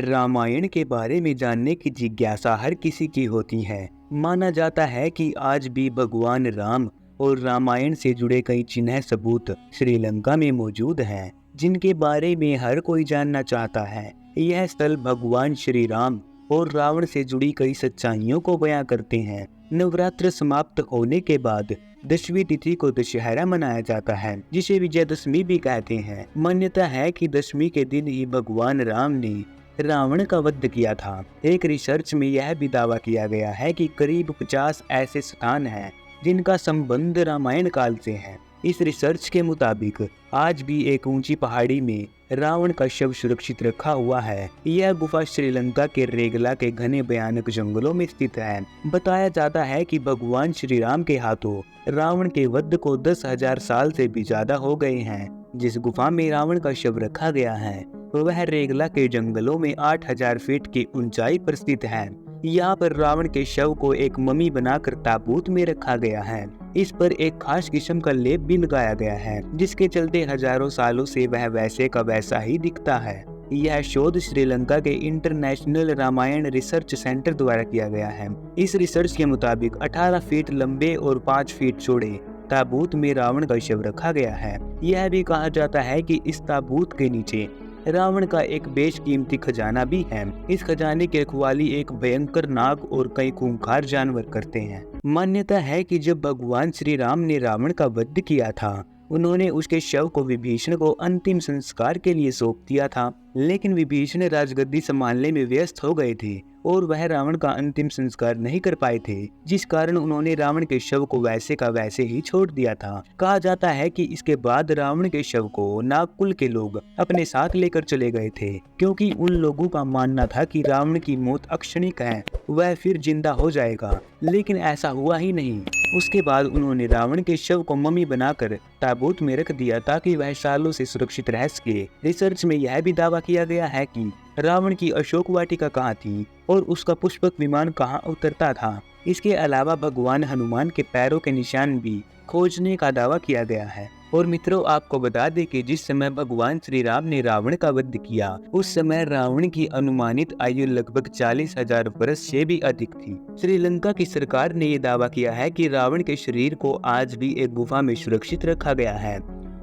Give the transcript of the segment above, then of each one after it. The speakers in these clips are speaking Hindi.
रामायण के बारे में जानने की जिज्ञासा हर किसी की होती है। माना जाता है कि आज भी भगवान राम और रामायण से जुड़े कई चिन्ह सबूत श्रीलंका में मौजूद हैं, जिनके बारे में हर कोई जानना चाहता है। यह स्थल भगवान श्री राम और रावण से जुड़ी कई सच्चाइयों को बयां करते हैं। नवरात्र समाप्त होने के बाद दशवीं तिथि को दशहरा मनाया जाता है, जिसे विजयदशमी भी कहते हैं। मान्यता है कि दशमी के दिन ही भगवान राम ने रावण का वध किया था। एक रिसर्च में यह भी दावा किया गया है कि करीब 50 ऐसे स्थान हैं जिनका संबंध रामायण काल से है। इस रिसर्च के मुताबिक आज भी एक ऊंची पहाड़ी में रावण का शव सुरक्षित रखा हुआ है। यह गुफा श्रीलंका के रेगला के घने भयानक जंगलों में स्थित है। बताया जाता है कि भगवान श्री राम के हाथों रावण के वध को 10,000 साल से भी ज्यादा हो गए हैं। जिस गुफा में रावण का शव रखा गया है वह रेगला के जंगलों में 8,000 फीट की ऊंचाई पर स्थित है। यहाँ पर रावण के शव को एक मम्मी बनाकर ताबूत में रखा गया है। इस पर एक खास किस्म का लेप भी लगाया गया है, जिसके चलते हजारों सालों से वह वैसे का वैसा ही दिखता है। यह शोध श्रीलंका के इंटरनेशनल रामायण रिसर्च सेंटर द्वारा किया गया है। इस रिसर्च के मुताबिक 18 फीट लंबे और 5 फीट चौड़े ताबूत में रावण का शव रखा गया है। यह भी कहा जाता है कि इस ताबूत के नीचे रावण का एक बेशकीमती खजाना भी है। इस खजाने की रखवाली एक भयंकर नाग और कई खूंखार जानवर करते हैं। मान्यता है कि जब भगवान श्री राम ने रावण का वध किया था, उन्होंने उसके शव को विभीषण को अंतिम संस्कार के लिए सौंप दिया था, लेकिन विभीषण राजगद्दी संभालने में व्यस्त हो गए थे और वह रावण का अंतिम संस्कार नहीं कर पाए थे, जिस कारण उन्होंने रावण के शव को वैसे का वैसे ही छोड़ दिया था। कहा जाता है कि इसके बाद रावण के शव को नागकुल के लोग अपने साथ लेकर चले गए थे, क्योंकि उन लोगों का मानना था कि रावण की मौत अक्षणिक है, वह फिर जिंदा हो जाएगा। लेकिन ऐसा हुआ ही नहीं। उसके बाद उन्होंने रावण के शव को मम्मी बनाकर ताबूत में रख दिया ताकि वह सालों से सुरक्षित रह सके। रिसर्च में यह भी दावा किया गया है कि रावण की अशोक वाटिका कहाँ थी और उसका पुष्पक विमान कहाँ उतरता था। इसके अलावा भगवान हनुमान के पैरों के निशान भी खोजने का दावा किया गया है। और मित्रों, आपको बता दें कि जिस समय भगवान श्री राम ने रावण का वध किया, उस समय रावण की अनुमानित आयु लगभग 40,000 वर्ष से भी अधिक थी। श्रीलंका की सरकार ने ये दावा किया है कि रावण के शरीर को आज भी एक गुफा में सुरक्षित रखा गया है।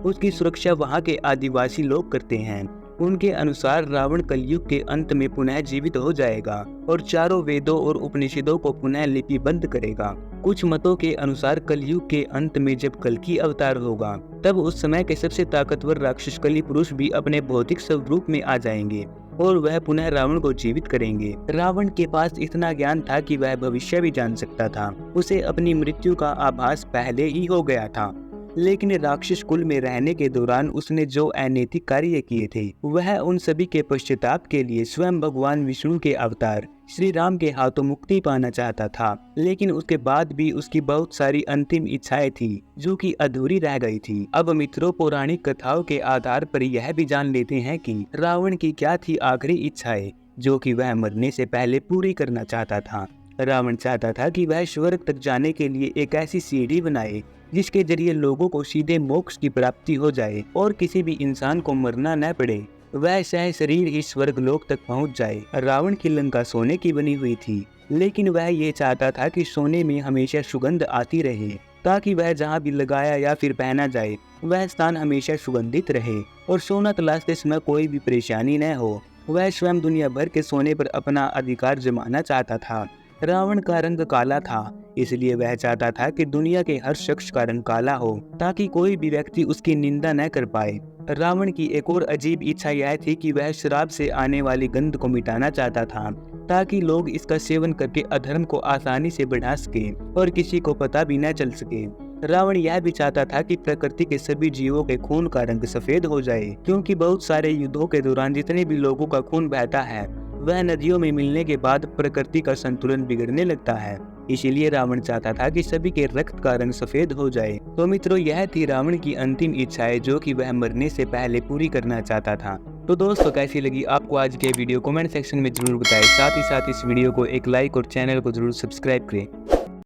उसकी सुरक्षा वहाँ के आदिवासी लोग करते हैं। उनके अनुसार रावण कलयुग के अंत में पुनः जीवित हो जाएगा और चारों वेदों और उपनिषदों को पुनः लिपिबद्ध करेगा। कुछ मतों के अनुसार कलयुग के अंत में जब कल्कि अवतार होगा, तब उस समय के सबसे ताकतवर राक्षस कली पुरुष भी अपने भौतिक स्वरूप में आ जाएंगे और वह पुनः रावण को जीवित करेंगे। रावण के पास इतना ज्ञान था कि वह भविष्य भी जान सकता था। उसे अपनी मृत्यु का आभास पहले ही हो गया था, लेकिन राक्षस कुल में रहने के दौरान उसने जो अनैतिक कार्य किए थे, वह उन सभी के पश्चाताप के लिए स्वयं भगवान विष्णु के अवतार श्री राम के हाथों मुक्ति पाना चाहता था। लेकिन उसके बाद भी उसकी बहुत सारी अंतिम इच्छाएं थी जो कि अधूरी रह गई थी। अब मित्रों, पौराणिक कथाओं के आधार पर यह भी जान लेते हैं कि रावण की क्या थी आखिरी इच्छाएं जो कि वह मरने से पहले पूरी करना चाहता था। रावण चाहता था कि वह स्वर्ग तक जाने के लिए एक ऐसी सीढ़ी बनाए जिसके जरिए लोगों को सीधे मोक्ष की प्राप्ति हो जाए और किसी भी इंसान को मरना न पड़े। वह सह शरीर ही स्वर्ग लोक तक पहुंच जाए। रावण की लंका सोने की बनी हुई थी, लेकिन वह ये चाहता था कि सोने में हमेशा सुगंध आती रहे, ताकि वह जहाँ भी लगाया या फिर पहना जाए वह स्थान हमेशा सुगंधित रहे और सोना तलाशते समय कोई भी परेशानी न हो। वह स्वयं दुनिया भर के सोने पर अपना अधिकार जमाना चाहता था। रावण का रंग काला था, इसलिए वह चाहता था कि दुनिया के हर शख्स का रंग काला हो ताकि कोई भी व्यक्ति उसकी निंदा न कर पाए। रावण की एक और अजीब इच्छा यह थी कि वह शराब से आने वाली गंध को मिटाना चाहता था, ताकि लोग इसका सेवन करके अधर्म को आसानी से बढ़ा सके और किसी को पता भी न चल सके। रावण यह भी चाहता था कि प्रकृति के सभी जीवों के खून का रंग सफेद हो जाए, क्योंकि बहुत सारे युद्धों के दौरान जितने भी लोगों का खून बहता है वह नदियों में मिलने के बाद प्रकृति का संतुलन बिगड़ने लगता है। इसीलिए रावण चाहता था कि सभी के रक्त का रंग सफेद हो जाए। तो मित्रों, यह थी रावण की अंतिम इच्छाएं जो कि वह मरने से पहले पूरी करना चाहता था। तो दोस्तों, कैसी लगी आपको आज के वीडियो कमेंट सेक्शन में जरूर बताएं। साथ ही साथ इस वीडियो को एक लाइक और चैनल को जरूर सब्सक्राइब करें।